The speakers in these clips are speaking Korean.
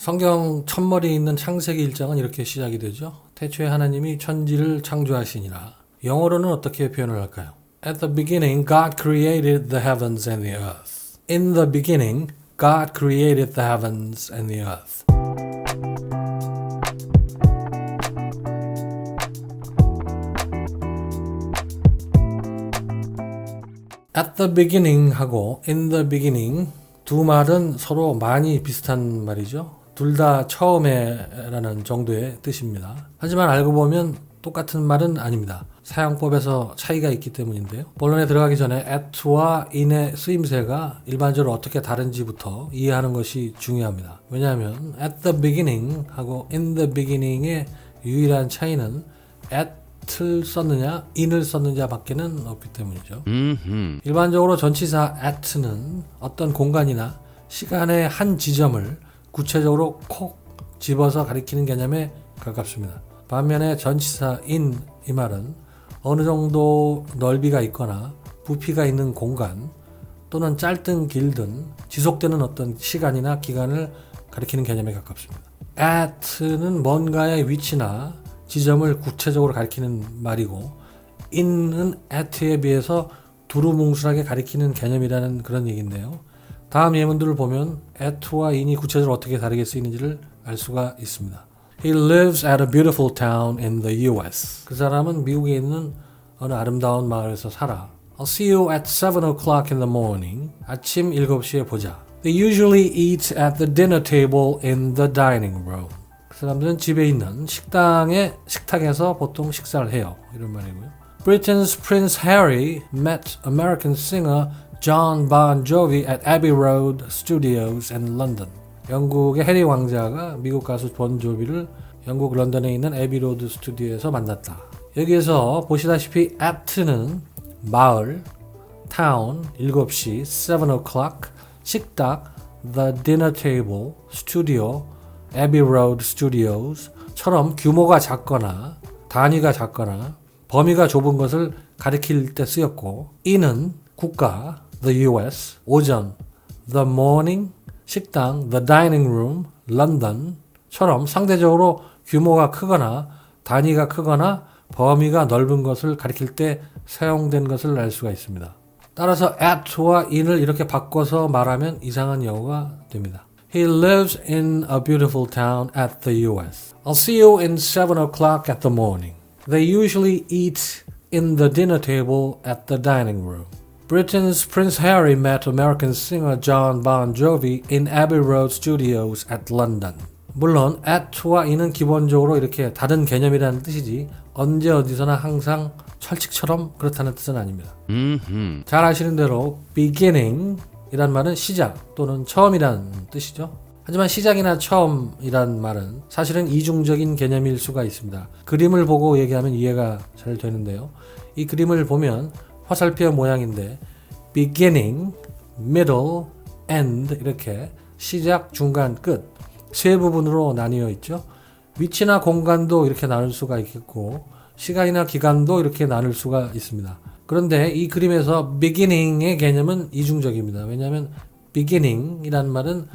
성경 첫머리 있는 창세기 1장은 이렇게 시작이 되죠. 태초에 하나님이 천지를 창조하시니라. 영어로는 어떻게 표현을 할까요? At the beginning, God created the heavens and the earth. In the beginning, God created the heavens and the earth. At the beginning 하고 in the beginning 두 말은 서로 많이 비슷한 말이죠. 둘 다 처음에 라는 정도의 뜻입니다. 하지만 알고 보면 똑같은 말은 아닙니다. 사용법에서 차이가 있기 때문인데요. 본론에 들어가기 전에 at와 in의 쓰임새가 일반적으로 어떻게 다른지부터 이해하는 것이 중요합니다. 왜냐하면 at the beginning 하고 in the beginning의 유일한 차이는 at를 썼느냐 in을 썼느냐 밖에는 없기 때문이죠. 일반적으로 전치사 at는 어떤 공간이나 시간의 한 지점을 구체적으로 콕 집어서 가리키는 개념에 가깝습니다. 반면에 전치사 in 이 말은 어느 정도 넓이가 있거나 부피가 있는 공간 또는 짧든 길든 지속되는 어떤 시간이나 기간을 가리키는 개념에 가깝습니다. at는 뭔가의 위치나 지점을 구체적으로 가리키는 말이고 in은 at에 비해서 두루뭉술하게 가리키는 개념이라는 그런 얘기인데요. 다음 예문들을 보면 at와 in이 구체적으로 어떻게 다르게 쓰이는지를 알 수가 있습니다. He lives at a beautiful town in the US. 그 사람은 미국에 있는 어느 아름다운 마을에서 살아. I'll see you at 7 o'clock in the morning. 아침 7시에 보자. They usually eat at the dinner table in the dining room. 그 사람들은 집에 있는 식탁에서 보통 식사를 해요. 이런 말이고요. Britain's Prince Harry met American singer John Bon Jovi at Abbey Road Studios in London. 영국의 해리 왕자가 미국 가수 본 조비를 영국 런던에 있는 에비로드 스튜디오에서 만났다. 여기에서 보시다시피 at는 마을, town, 7시, 7 o'clock, 식탁, the dinner table, studio, Abbey Road Studios 처럼 규모가 작거나 단위가 작거나 범위가 좁은 것을 가리킬 때 쓰였고 in은 국가, the US, 오전, the morning, 식당, the dining room, London처럼 상대적으로 규모가 크거나 단위가 크거나 범위가 넓은 것을 가리킬 때 사용된 것을 알 수가 있습니다. 따라서 at와 in을 이렇게 바꿔서 말하면 이상한 영어가 됩니다. He lives in a beautiful town at the US. I'll see you in 7 o'clock at the morning. They usually eat in the dinner table at the dining room. Britain's Prince Harry met American singer John Bon Jovi in Abbey Road Studios at London. 물론 at와 in은 기본적으로 이렇게 다른 개념이라는 뜻이지 언제 어디서나 항상 철칙처럼 그렇다는 뜻은 아닙니다. 잘 아시는 대로 beginning 이란 말은 시작 또는 처음이란 뜻이죠. 하지만 시작이나 처음이란 말은 사실은 이중적인 개념일 수가 있습니다. 그림을 보고 얘기하면 이해가 잘 되는데요. 이 그림을 보면 화살표 모양인데 beginning, middle, end 이렇게 시작, 중간, 끝 세 부분으로 나뉘어 있죠. 위치나 공간도 이렇게 나눌 수가 있겠고 시간이나 기간도 이렇게 나눌 수가 있습니다. 그런데 이 그림에서 beginning의 개념은 이중적입니다. 왜냐하면 beginning이라는 말은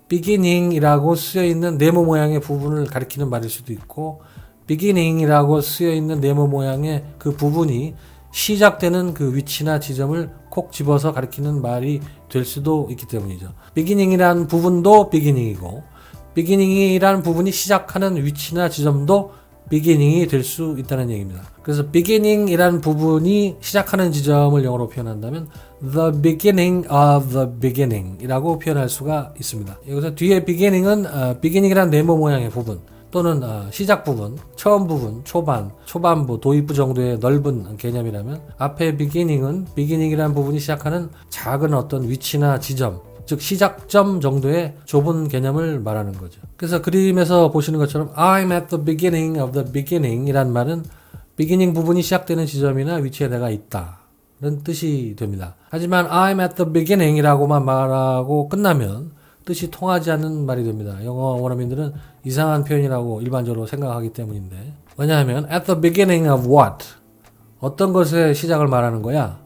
beginning이라고 쓰여있는 네모 모양의 부분을 가리키는 말일 수도 있고 beginning이라고 쓰여있는 네모 모양의 그 부분이 시작되는 그 위치나 지점을 콕 집어서 가리키는 말이 될 수도 있기 때문이죠. beginning이라는 부분도 beginning이고 beginning이라는 부분이 시작하는 위치나 지점도 beginning이 될 수 있다는 얘기입니다. 그래서 beginning이라는 부분이 시작하는 지점을 영어로 표현한다면 the beginning of the beginning 이라고 표현할 수가 있습니다. 여기서 뒤에 beginning은 beginning이라는 네모 모양의 부분 또는 시작 부분, 처음 부분, 초반, 초반부, 도입부 정도의 넓은 개념이라면 앞에 beginning이라는 부분이 시작하는 작은 어떤 위치나 지점 즉 시작점 정도의 좁은 개념을 말하는 거죠. 그래서 그림에서 보시는 것처럼 I'm at the beginning of the beginning 이란 말은 beginning 부분이 시작되는 지점이나 위치에 내가 있다 는 뜻이 됩니다. 하지만 I'm at the beginning 이라고만 말하고 끝나면 뜻이 통하지 않는 말이 됩니다. 영어 원어민들은 이상한 표현이라고 일반적으로 생각하기 때문인데 왜냐하면 at the beginning of what? 어떤 것의 시작을 말하는 거야?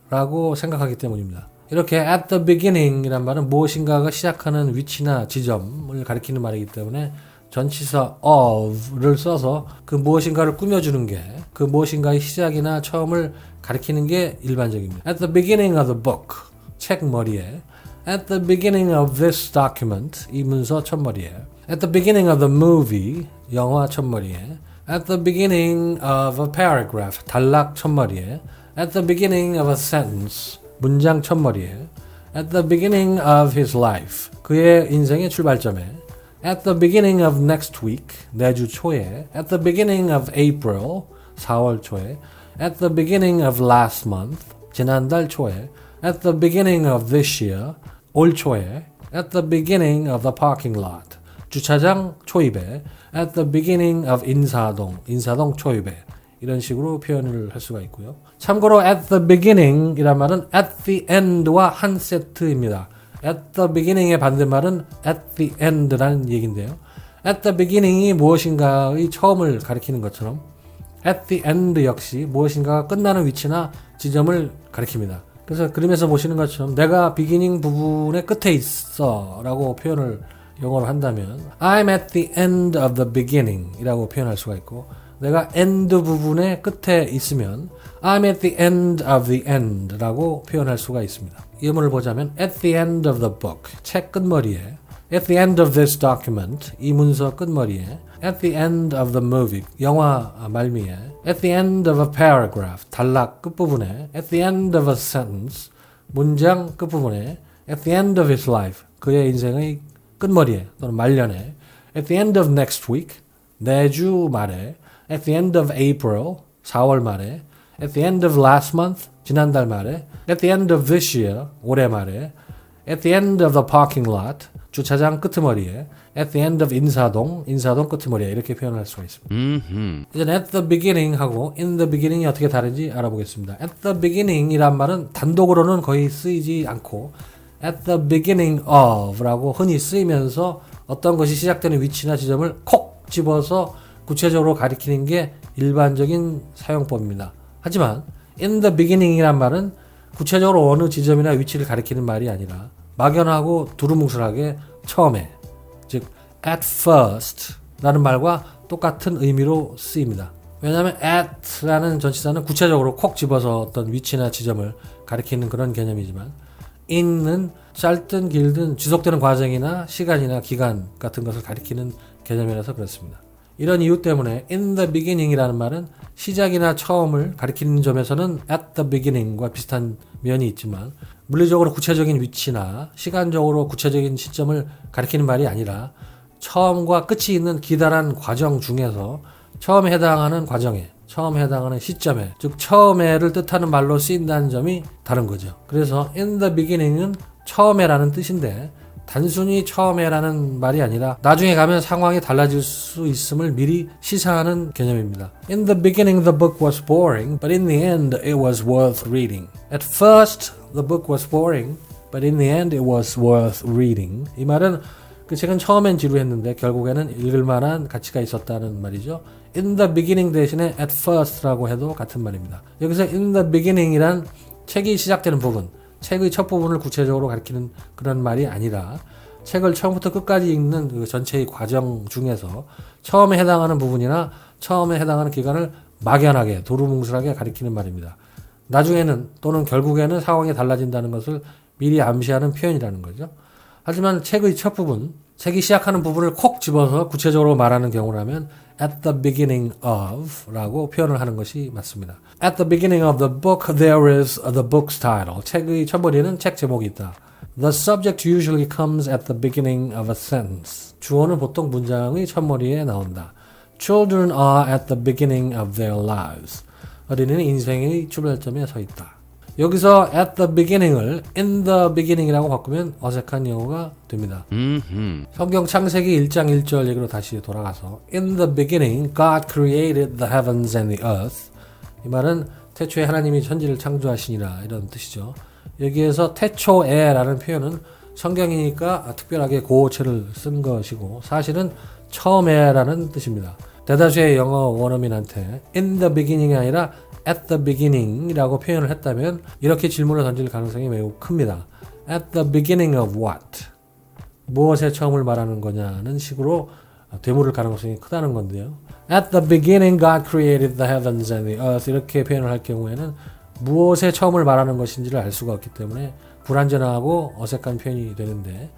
라고 생각하기 때문입니다. 이렇게 at the beginning 이란 말은 무엇인가가 시작하는 위치나 지점을 가리키는 말이기 때문에 전치사 of를 써서 그 무엇인가를 꾸며주는 게 그 무엇인가의 시작이나 처음을 가리키는 게 일반적입니다. At the beginning of the book, 책 머리에. At the beginning of this document, 이 문서 첫머리에. At the beginning of the movie, 영화 첫머리에. At the beginning of a paragraph, 단락 첫머리에. At the beginning of a sentence, 문장 첫머리에. At the beginning of his life, 그의 인생의 출발점에. At the beginning of next week, 내주 초에. At the beginning of April, 4월 초에. At the beginning of last month, 지난달 초에. At the beginning of this year, 올 초에. At the beginning of the parking lot, 주차장 초입에. At the beginning of 인사동, 인사동 초입에. 이런 식으로 표현을 할 수가 있고요. 참고로 at the beginning 이란 말은 at the end와 한 세트입니다. at the beginning의 반대말은 at the end라는 얘기인데요. at the beginning이 무엇인가의 처음을 가리키는 것처럼 at the end 역시 무엇인가가 끝나는 위치나 지점을 가리킵니다. 그래서 그림에서 보시는 것처럼 내가 beginning 부분의 끝에 있어 라고 표현을 영어로 한다면 I'm at the end of the beginning 이라고 표현할 수가 있고 내가 end 부분의 끝에 있으면 I'm at the end of the end 라고 표현할 수가 있습니다. 예문을 보자면 at the end of the book, 책 끝머리에. At the end of this document, 이 문서 끝머리에. At the end of the movie, 영화 말미에. At the end of a paragraph, 단락 끝부분에. At the end of a sentence, 문장 끝부분에. At the end of his life, 그의 인생의 끝머리에 또는 말년에. At the end of next week, 내주 말에. At the end of April, 4월 말에. At the end of last month, 지난달 말에. At the end of this year, 올해 말에. At the end of the parking lot, 주차장 끄트머리에. At the end of 인사동, 인사동 끄트머리에. 이렇게 표현할 수가 있습니다. 이제 at the beginning 하고 in the beginning이 어떻게 다른지 알아보겠습니다. At the beginning 이란 말은 단독으로는 거의 쓰이지 않고 at the beginning of 라고 흔히 쓰이면서 어떤 것이 시작되는 위치나 지점을 콕 집어서 구체적으로 가리키는 게 일반적인 사용법입니다. 하지만 in the beginning 이란 말은 구체적으로 어느 지점이나 위치를 가리키는 말이 아니라 막연하고 두루뭉술하게 처음에, 즉 at first 라는 말과 똑같은 의미로 쓰입니다. 왜냐하면 at 라는 전치사는 구체적으로 콕 집어서 어떤 위치나 지점을 가리키는 그런 개념이지만 in은 짧든 길든 지속되는 과정이나 시간이나 기간 같은 것을 가리키는 개념이라서 그렇습니다. 이런 이유 때문에 in the beginning 이라는 말은 시작이나 처음을 가리키는 점에서는 at the beginning과 비슷한 면이 있지만 물리적으로 구체적인 위치나 시간적으로 구체적인 시점을 가리키는 말이 아니라 처음과 끝이 있는 기다란 과정 중에서 처음에 해당하는 과정에, 처음에 해당하는 시점에, 즉 처음에를 뜻하는 말로 쓰인다는 점이 다른 거죠. 그래서 in the beginning은 처음에라는 뜻인데 단순히 처음에라는 말이 아니라 나중에 가면 상황이 달라질 수 있음을 미리 시사하는 개념입니다. In the beginning the book was boring, but in the end it was worth reading. At first the book was boring, but in the end it was worth reading. 이 말은 그 책은 처음엔 지루했는데 결국에는 읽을 만한 가치가 있었다는 말이죠. In the beginning 대신에 at first라고 해도 같은 말입니다. 여기서 in the beginning이란 책이 시작되는 부분, 책의 첫 부분을 구체적으로 가리키는 그런 말이 아니라 책을 처음부터 끝까지 읽는 그 전체의 과정 중에서 처음에 해당하는 부분이나 처음에 해당하는 기간을 막연하게 두루뭉술하게 가리키는 말입니다. 나중에는 또는 결국에는 상황이 달라진다는 것을 미리 암시하는 표현이라는 거죠. 하지만 책의 첫 부분, 책이 시작하는 부분을 콕 집어서 구체적으로 말하는 경우라면 at the beginning of 라고 표현을 하는 것이 맞습니다. At the beginning of the book there is the book's title. 책의 첫머리에는 책 제목이 있다. The subject usually comes at the beginning of a sentence. 주어는 보통 문장의 첫머리에 나온다. Children are at the beginning of their lives. 어린이는 인생의 출발점에 서 있다. 여기서 at the beginning을 in the beginning이라고 바꾸면 어색한 영어가 됩니다. 성경 창세기 1장 1절 얘기로 다시 돌아가서 in the beginning God created the heavens and the earth. 이 말은 태초에 하나님이 천지를 창조하시니라 이런 뜻이죠. 여기에서 태초에라는 표현은 성경이니까 특별하게 고어체를 쓴 것이고 사실은 처음에라는 뜻입니다. 대다수의 영어 원어민한테 in the beginning이 아니라 at the beginning이라고 표현을 했다면 이렇게 질문을 던질 가능성이 매우 큽니다. At the beginning of what? 무엇의 처음을 말하는 거냐는 식으로 되물을 가능성이 크다는 건데요. At the beginning God created the heavens and the earth 이렇게 표현을 할 경우에는 무엇의 처음을 말하는 것인지를 알 수가 없기 때문에 불완전하고 어색한 표현이 되는데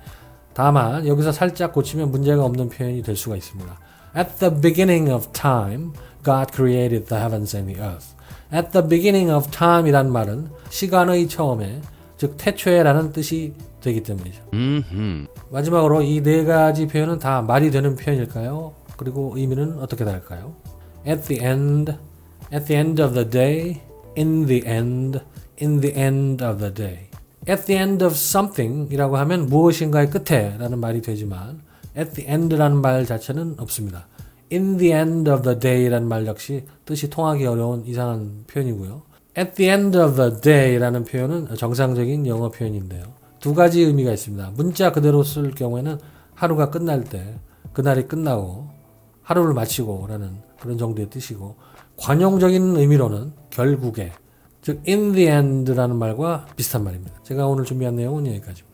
다만 여기서 살짝 고치면 문제가 없는 표현이 될 수가 있습니다. At the beginning of time, God created the heavens and the earth. At the beginning of time 이란 말은 시간의 처음에, 즉 태초에라는 뜻이 되기 때문이죠. 마지막으로 이 네 가지 표현은 다 말이 되는 표현일까요? 그리고 의미는 어떻게 다를까요? At the end of the day, in the end of the day. At the end of something 이라고 하면 무엇인가의 끝에 라는 말이 되지만 at the end 라는 말 자체는 없습니다. in the end of the day 라는 말 역시 뜻이 통하기 어려운 이상한 표현이고요. at the end of the day 라는 표현은 정상적인 영어 표현인데요. 두 가지 의미가 있습니다. 문자 그대로 쓸 경우에는 하루가 끝날 때, 그날이 끝나고 하루를 마치고 라는 그런 정도의 뜻이고 관용적인 의미로는 결국에 즉 in the end 라는 말과 비슷한 말입니다. 제가 오늘 준비한 내용은 여기까지입니다.